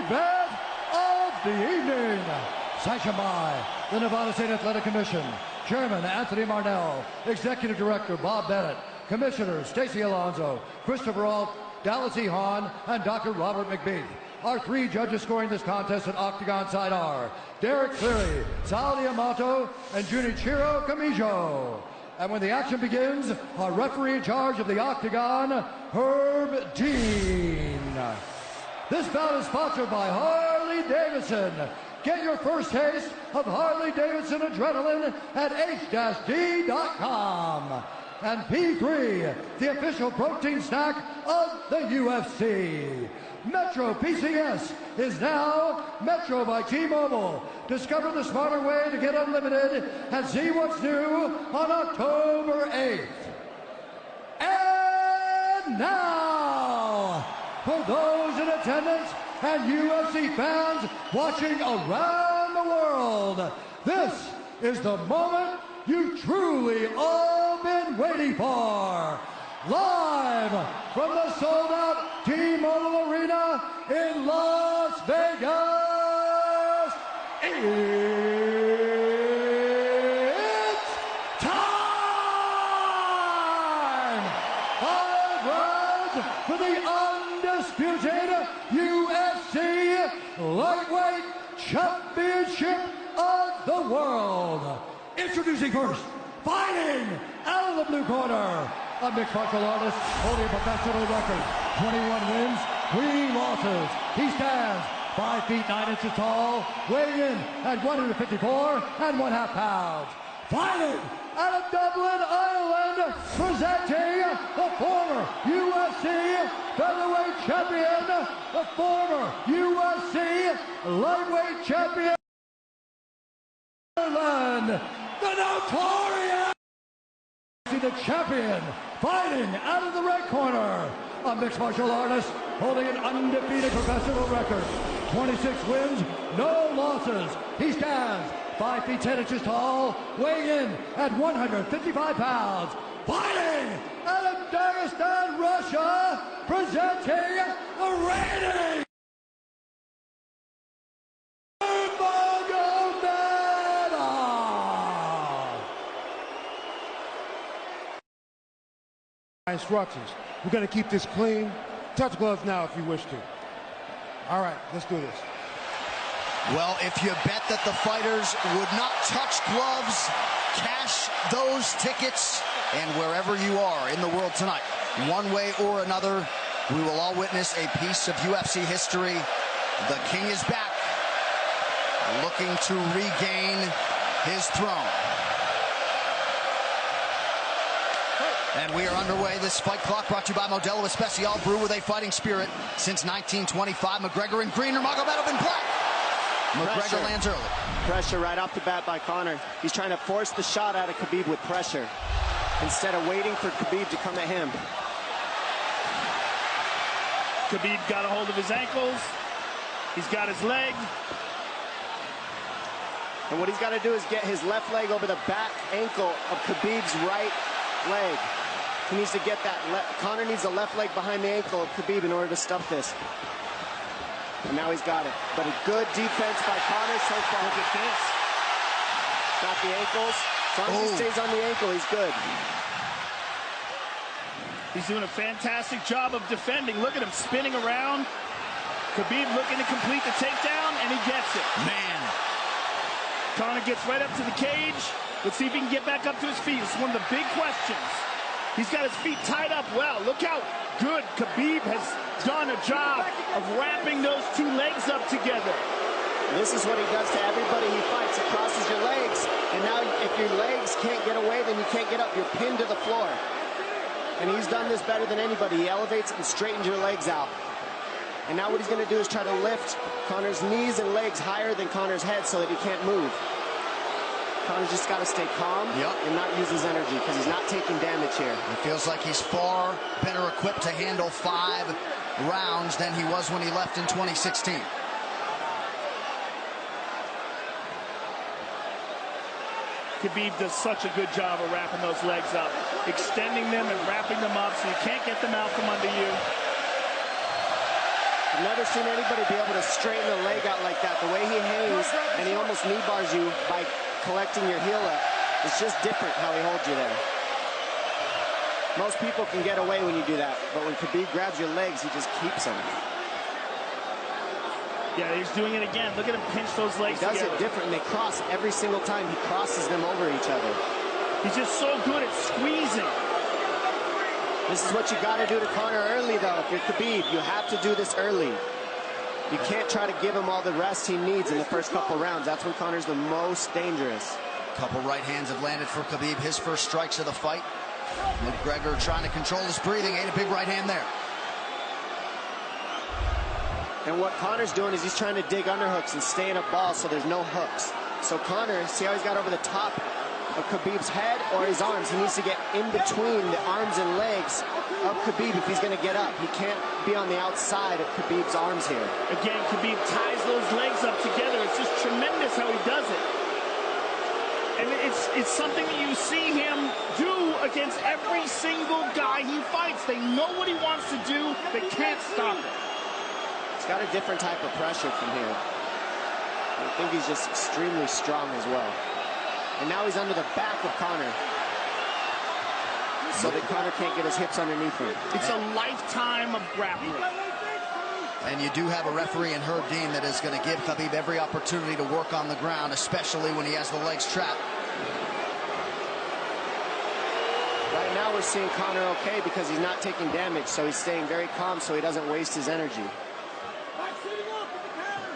event of the evening. Sanctioned by the Nevada State Athletic Commission, Chairman Anthony Marnell, Executive Director Bob Bennett, Commissioners Stacey Alonso, Christopher Alt, Dallas E. Hahn, and Dr. Robert McBeath. Our three judges scoring this contest at Octagon side are Derek Cleary, Sal Diamato, and Junichiro Kamijo. And when the action begins, our referee in charge of the Octagon, Herb Dean. This bout is sponsored by Harley Davidson. Get your first taste of Harley Davidson adrenaline at h-d.com. And P3, the official protein snack of the UFC. Metro PCS is now Metro by T-Mobile. Discover the smarter way to get unlimited and see what's new on October 8th. And now, for those in attendance and UFC fans watching around the world, this is the moment you've truly all been waiting for. Live from the sold-out T-Mobile Arena in Las Vegas, it's time! 5 rounds for the undisputed UFC Lightweight Championship of the World. Introducing first, fighting out of the blue corner, a mixed martial artist holding a professional record, 21 wins, 3 losses. He stands 5 feet 9 inches tall, weighing in at 154.5 pounds. Fighting out of Dublin, Ireland, presenting the former UFC featherweight champion, the former UFC lightweight champion, Ireland, the notorious, the champion, fighting out of the red corner, a mixed martial artist holding an undefeated professional record, 26 wins, no losses. He stands 5 feet 10 inches tall, weighing in at 155 pounds. Fighting out of Dagestan, Russia, presenting the reigning instructions. We're going to keep this clean. Touch gloves now if you wish to. All right, let's do this. Well, if you bet that the fighters would not touch gloves, cash those tickets, and wherever you are in the world tonight, one way or another, we will all witness a piece of UFC history. The King is back, looking to regain his throne. And we are underway. This fight clock brought to you by Modelo Especial, brew with a fighting spirit since 1925. McGregor in green, Nurmagomedov in black. McGregor lands early. Pressure right off the bat by Conor. He's trying to force the shot out of Khabib with pressure instead of waiting for Khabib to come at him. Khabib got a hold of his ankles. He's got his leg. And what he's got to do is get his left leg over the back ankle of Khabib's right leg. He needs to get that. Conor needs the left leg behind the ankle of Khabib in order to stuff this. And now he's got it. But a good defense by Conor so far. Good defense. Got the ankles. As long as he stays on the ankle, he's good. He's doing a fantastic job of defending. Look at him spinning around. Khabib looking to complete the takedown, and he gets it. Man. Conor gets right up to the cage. Let's see if he can get back up to his feet. It's one of the big questions. He's got his feet tied up well. Look how good Khabib has done a job of wrapping those two legs up together. This is what he does to everybody he fights. He crosses your legs, and now if your legs can't get away, then you can't get up. You're pinned to the floor. And he's done this better than anybody. He elevates and straightens your legs out. And now what he's going to do is try to lift Conor's knees and legs higher than Conor's head so that he can't move. Conor's just got to stay calm and not use his energy because he's not taking damage here. It feels like he's far better equipped to handle 5 rounds than he was when he left in 2016. Khabib does such a good job of wrapping those legs up, extending them and wrapping them up so you can't get them out from under you. I've never seen anybody be able to straighten a leg out like that. The way he hangs, and he almost knee bars you by collecting your heel up. It's just different how he holds you there. Most people can get away when you do that, but when Khabib grabs your legs, he just keeps them. Yeah, he's doing it again. Look at him pinch those legs together. He does it different, and they cross every single time. He crosses them over each other. He's just so good at squeezing. This is what you got to do to Conor early, though. If you're Khabib, you have to do this early. You can't try to give him all the rest he needs in the first couple rounds. That's when Conor's the most dangerous. Couple right hands have landed for Khabib. His first strikes of the fight. McGregor trying to control his breathing. Ate a big right hand there. And what Conor's doing is he's trying to dig underhooks and stay in a ball so there's no hooks. So Conor, see how he's got over the top of Khabib's head or his arms? He needs to get in between the arms and legs of Khabib if he's going to get up. He can't be on the outside of Khabib's arms here. Again, Khabib ties those legs up together. It's just tremendous how he does it. And it's something that you see him do against every single guy he fights. They know what he wants to do. They can't stop it. He's got a different type of pressure from here. I think he's just extremely strong as well. And now he's under the back of Conor, so that Conor can't get his hips underneath him. It's a lifetime of grappling. And you do have a referee in Herb Dean that is going to give Khabib every opportunity to work on the ground, especially when he has the legs trapped. Right now we're seeing Conor okay because he's not taking damage, so he's staying very calm so he doesn't waste his energy.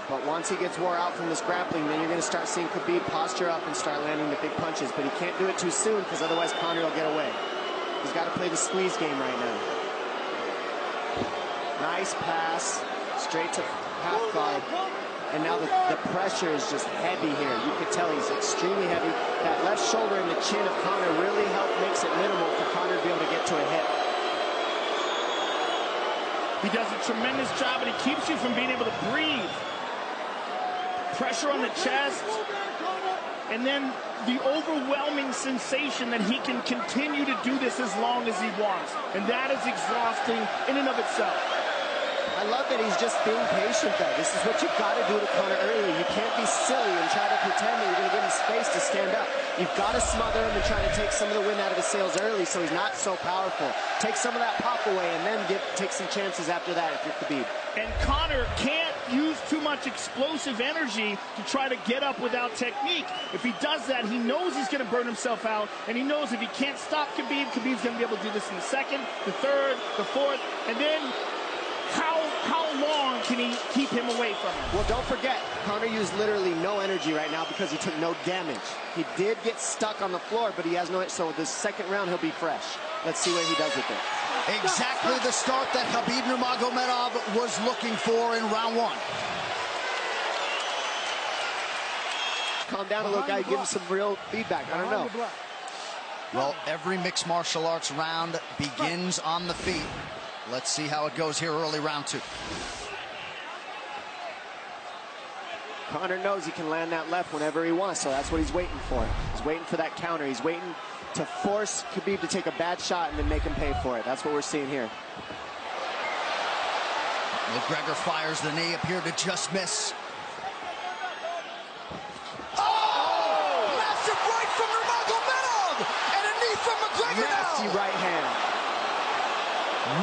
But once he gets wore out from this grappling, then you're going to start seeing Khabib posture up and start landing the big punches. But he can't do it too soon because otherwise Conor will get away. He's got to play the squeeze game right now. Nice pass, straight to half guard. And now the pressure is just heavy here. You can tell he's extremely heavy. That left shoulder and the chin of Conor really makes it minimal for Conor to be able to get to a hit. He does a tremendous job, and he keeps you from being able to breathe. Pressure on the chest, and then the overwhelming sensation that he can continue to do this as long as he wants. And that is exhausting in and of itself. I love that he's just being patient, though. This is what you've got to do to Conor early. You can't be silly and try to pretend that you're going to give him space to stand up. You've got to smother him and try to take some of the wind out of his sails early so he's not so powerful. Take some of that pop away and then take some chances after that if you're Khabib. And Conor can't use too much explosive energy to try to get up without technique. If he does that, he knows he's going to burn himself out, and he knows if he can't stop Khabib, Khabib's going to be able to do this in the second, the third, the fourth, and then how long can he keep him away from him? Well, don't forget, Conor used literally no energy right now because he took no damage. He did get stuck on the floor, but he has no, so the second round he'll be fresh. Let's see what he does with it. Exactly the start that Khabib Nurmagomedov was looking for in round one. Calm down a little, guy. Give him some real feedback. I don't know. Well, every mixed martial arts round begins on the feet. Let's see how it goes here early round two. Conor knows he can land that left whenever he wants, so that's what he's waiting for. He's waiting for that counter. He's waiting to force Khabib to take a bad shot and then make him pay for it. That's what we're seeing here. McGregor fires the knee, appeared to just miss. Oh! Massive right from Nurmagomedov! And a knee from McGregor now! Nasty right hand.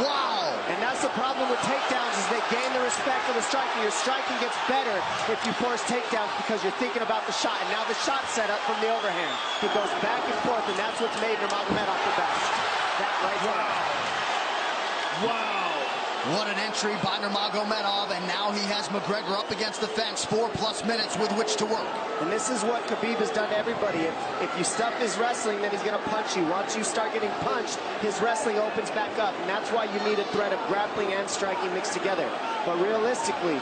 Wow! And that's the problem with takedowns is they gain the respect of the striker. Your striking gets better if you force takedowns because you're thinking about the shot. And now the shot set up from the overhand. He goes back and forth, and that's what's made Nurmagomedov the best. That right hand. Wow. What an entry by Nurmagomedov, and now he has McGregor up against the fence. 4+ minutes with which to work. And this is what Khabib has done to everybody. If you stuff his wrestling, then he's going to punch you. Once you start getting punched, his wrestling opens back up. And that's why you need a threat of grappling and striking mixed together. But realistically,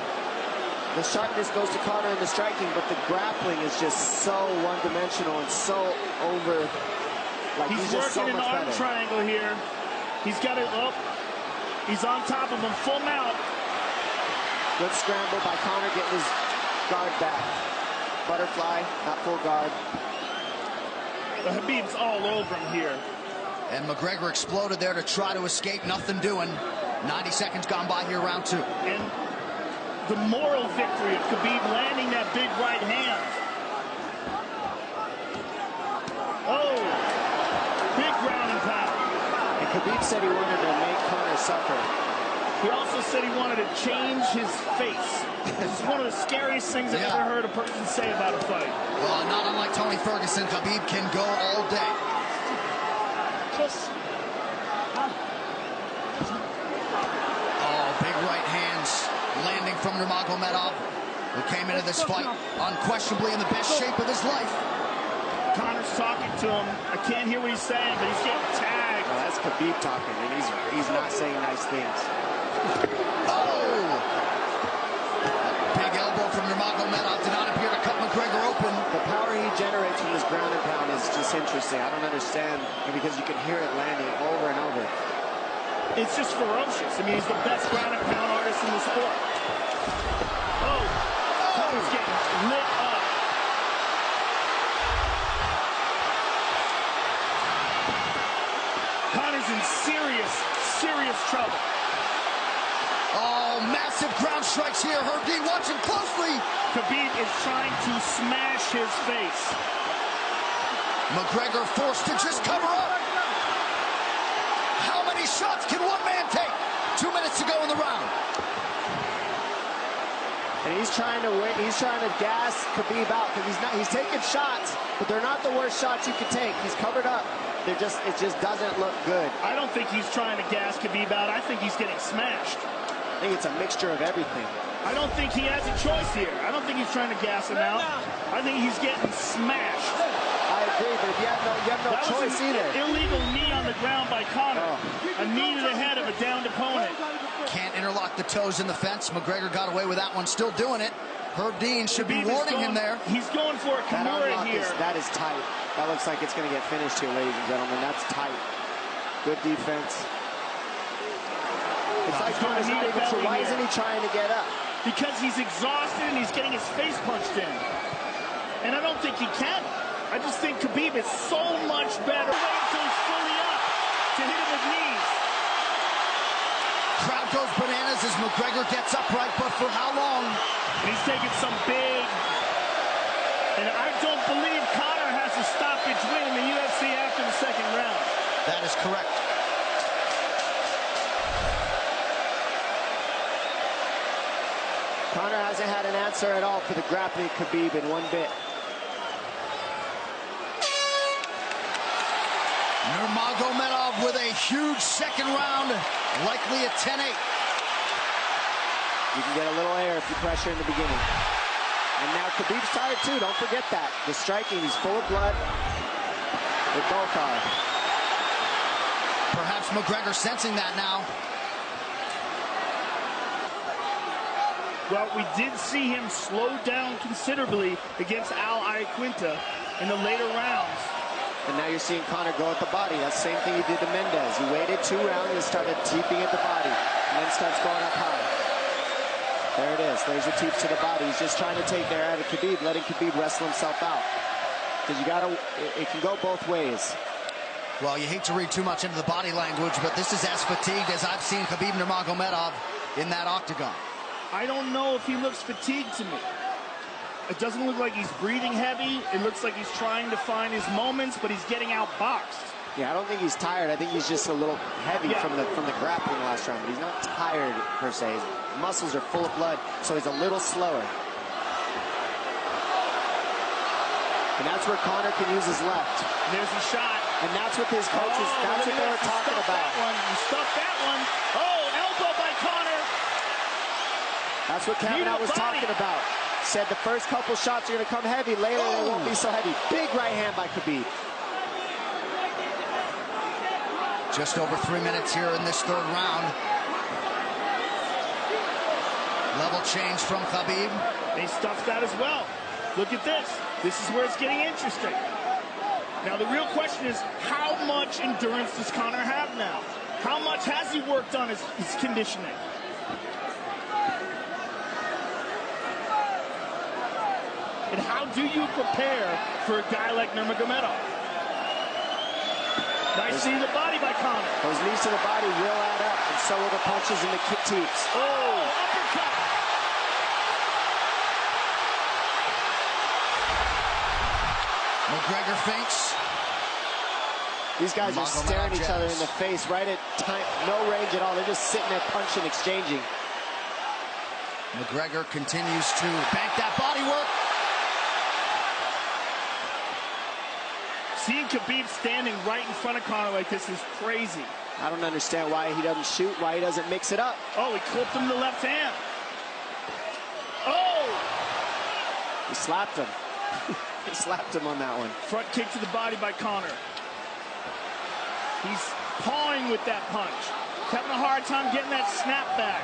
the sharpness goes to Conor in the striking, but the grappling is just so one-dimensional and so over. Like He's just so working an much arm better. triangle here. He's got it up. He's on top of him, full mount. Good scramble by Conor, getting his guard back. Butterfly, not full guard. But Khabib's all over him here. And McGregor exploded there to try to escape. Nothing doing. 90 seconds gone by here, round two. And the moral victory of Khabib landing that big right hand. Oh, big ground and pound. And Khabib said he wanted to make Conor suffer. He also said he wanted to change his face. This is one of the scariest things I've ever heard a person say about a fight. Well, not unlike Tony Ferguson, Khabib can go all day. Oh, big right hands landing from Nurmagomedov, who came into this fight unquestionably in the best shape of his life. Conor's talking to him. I can't hear what he's saying, but he's getting tagged. Well, that's Khabib talking, and he's not saying nice things. Oh! Big elbow from Nurmagomedov did not appear to cut McGregor open. The power he generates from his ground and pound is just interesting. I don't understand, because you can hear it landing over and over. It's just ferocious. I mean, he's the best ground and pound artist in the sport. Oh! Conor's getting lit up. Conor's in serious trouble. Oh, massive ground strikes here. Herb Dean watching closely. Khabib is trying to smash his face. McGregor forced to just cover up. How many shots can one man take? 2 minutes to go in the round. And he's trying to win. He's trying to gas Khabib out, because he's taking shots, but they're not the worst shots you could take. He's covered up. It just doesn't look good. I don't think he's trying to gas Khabib out. I think he's getting smashed. I think it's a mixture of everything. I don't think he has a choice here. I don't think he's trying to gas him out. I think he's getting smashed. I agree, but if you have no choice either. Illegal knee on the ground by Conor. A knee to the head of a downed opponent. Can't interlock the toes in the fence. McGregor got away with that one, still doing it. Herb Dean should be warning him there. He's going for a Kimura here. That is tight. That looks like it's going to get finished here, ladies and gentlemen. That's tight. Good defense. It's like Conor's not even sure. Why isn't he trying to get up? Because he's exhausted and he's getting his face punched in. And I don't think he can. I just think Khabib is so much better. Wait until he's fully up to hit him with knees. Crowd goes bananas as McGregor gets upright, but for how long? And he's taking some big... And I don't believe Conor has a stoppage win in the UFC after the second round. That is correct. Conor hasn't had an answer at all for the grappling Khabib in one bit. Nurmagomedov with a huge second round, likely a 10-8. You can get a little air if you pressure in the beginning. And now Khabib's tired too, don't forget that. The striking, he's full of blood. They both are. Perhaps McGregor sensing that now. Well, we did see him slow down considerably against Al Iaquinta in the later rounds. And now you're seeing Conor go at the body. That's the same thing he did to Mendez. He waited 2 rounds and started teeping at the body. And then starts going up high. There it is. Laser teeps to the body. He's just trying to take there out of Khabib, letting Khabib wrestle himself out. Because you gotta, it can go both ways. Well, you hate to read too much into the body language, but this is as fatigued as I've seen Khabib Nurmagomedov in that octagon. I don't know if he looks fatigued to me. It doesn't look like he's breathing heavy. It looks like he's trying to find his moments, but he's getting outboxed. Yeah, I don't think he's tired. I think he's just a little heavy from the grappling last round, but he's not tired per se. His muscles are full of blood, so he's a little slower. And that's where Conor can use his left. There's a shot. And that's what his coaches, that's what they were talking about. He stuffed that one. Oh, elbow by Conor. That's what Kavanaugh was talking about. Said the first couple shots are going to come heavy. Later, they won't be so heavy. Big right hand by Khabib. Just over 3 minutes here in this third round. Level change from Khabib. They stuffed that as well. Look at this. This is where it's getting interesting. Now, the real question is, how much endurance does Conor have now? How much has he worked on his conditioning? And how do you prepare for a guy like Nurmagomedov? Nice knee to the body by Conor. Those knees to the body will add up, and so will the punches and the kick teeps. Oh, uppercut. McGregor feints. These guys are staring each other in the face right at time, no range at all. They're just sitting there punching, exchanging. McGregor continues to bank that body work. Seeing Khabib standing right in front of Conor like this is crazy. I don't understand why he doesn't shoot, why he doesn't mix it up. Oh, he clipped him to the left hand. Oh! He slapped him. He slapped him on that one. Front kick to the body by Conor. He's pawing with that punch. Having a hard time getting that snap back.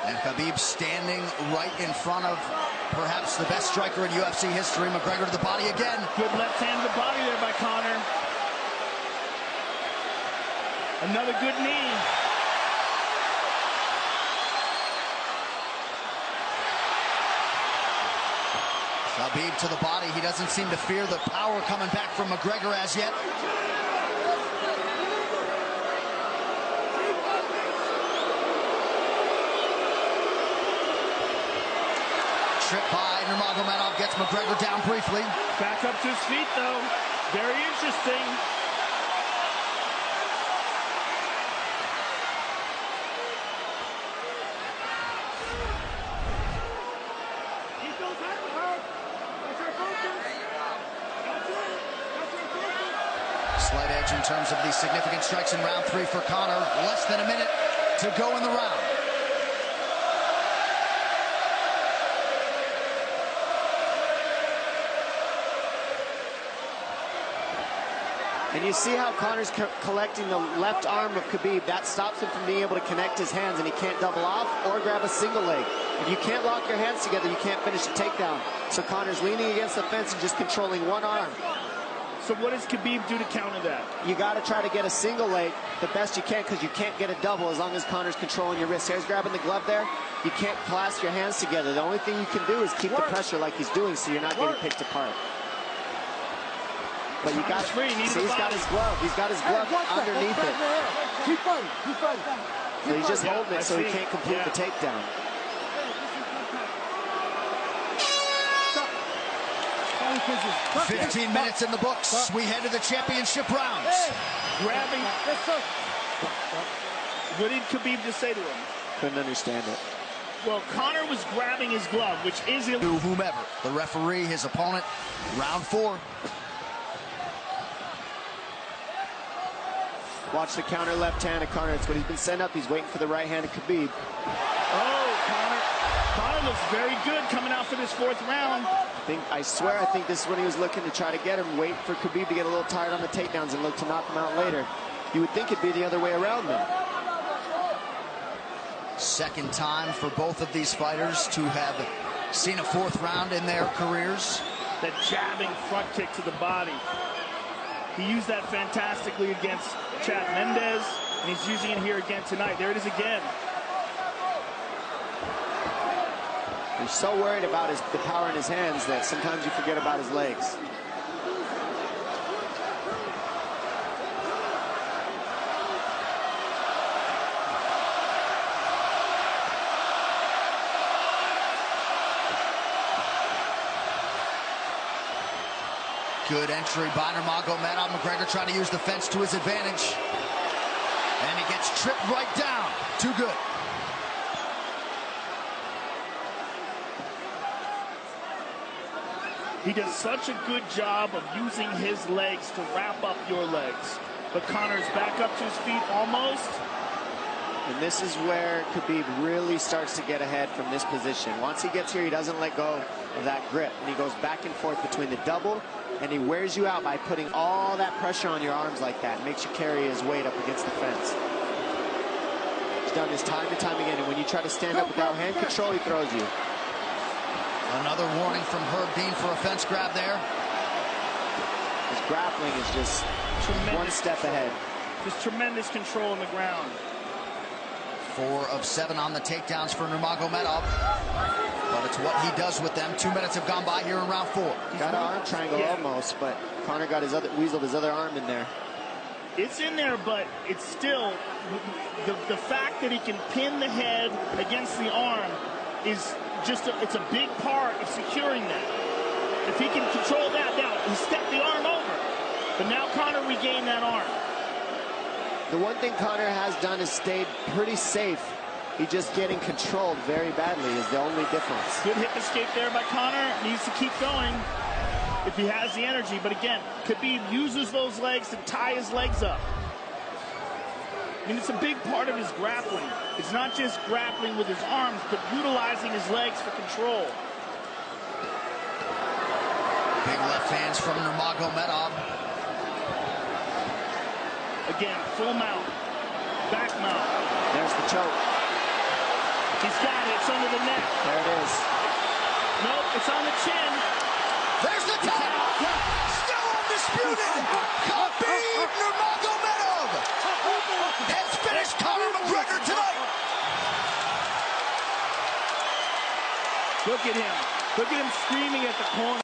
And Khabib standing right in front of perhaps the best striker in UFC history. McGregor to the body again. Good left hand to the body there by Conor. Another good knee. Khabib to the body. He doesn't seem to fear the power coming back from McGregor as yet. Trip by Nurmagomedov gets McGregor down briefly. Back up to his feet, though. Very interesting. Slight edge in terms of the significant strikes in round 3 for Conor. Less than a minute to go in the round. And you see how Conor's collecting the left arm of Khabib. That stops him from being able to connect his hands, and he can't double off or grab a single leg. If you can't lock your hands together, you can't finish a takedown. So Conor's leaning against the fence and just controlling one arm. So what does Khabib do to counter that? You got to try to get a single leg the best you can, because you can't get a double as long as Conor's controlling your wrist. Here's grabbing the glove there. You can't clasp your hands together. The only thing you can do is keep the pressure like he's doing, so you're not getting picked apart. But you got to see, he's got his glove. He's got his glove underneath it. Keep fighting. Keep fighting. So he's just holding it so he can't complete the takedown. Hey. 15 minutes in the books. We head to the championship rounds. Grabbing. What did Khabib just say to him? Couldn't understand it. Well, Conor was grabbing his glove, which is illegal. To whomever, the referee, his opponent, round 4. Watch the counter left hand of Conor. It's what he's been setting up. He's waiting for the right hand of Khabib. Oh, Conor looks very good coming out for this 4th round. I swear, I think this is when he was looking to try to get him, wait for Khabib to get a little tired on the takedowns and look to knock him out later. You would think it'd be the other way around, though. Second time for both of these fighters to have seen a 4th round in their careers. That jabbing front kick to the body. He used that fantastically against Chad Mendes, and he's using it here again tonight. There it is again. He's so worried about the power in his hands that sometimes you forget about his legs. Good entry by Nurmagomedov. McGregor trying to use the fence to his advantage. And he gets tripped right down. Too good. He does such a good job of using his legs to wrap up your legs. But Conor's back up to his feet almost. And this is where Khabib really starts to get ahead from this position. Once he gets here, he doesn't let go of that grip. And he goes back and forth between the double, and he wears you out by putting all that pressure on your arms like that. Makes you carry his weight up against the fence. He's done this time and time again. And when you try to stand up without hand control, he throws you. Another warning from Herb Dean for a fence grab there. His grappling is just one step ahead. Just tremendous control on the ground. 4 of 7 on the takedowns for Nurmagomedov. But it's what he does with them. 2 minutes have gone by here in round 4. Got an arm triangle almost, but Conor got weaseled his other arm in there. It's in there, but it's still the fact that he can pin the head against the arm is just it's a big part of securing that. If he can control that, now he stepped the arm over. But now Conor regained that arm. The one thing Conor has done is stayed pretty safe. He's just getting controlled very badly is the only difference. Good hip escape there by Conor. Needs to keep going if he has the energy. But again, Khabib uses those legs to tie his legs up. I mean, it's a big part of his grappling. It's not just grappling with his arms, but utilizing his legs for control. Big left hands from Nurmagomedov. Again, full mount, back mount. There's the choke. He's got it. It's under the neck. There it is. Nope, it's on the chin. There's the tap. Still undisputed. Khabib Nurmagomedov has finished Conor McGregor tonight. Look at him. Look at him screaming at the corner.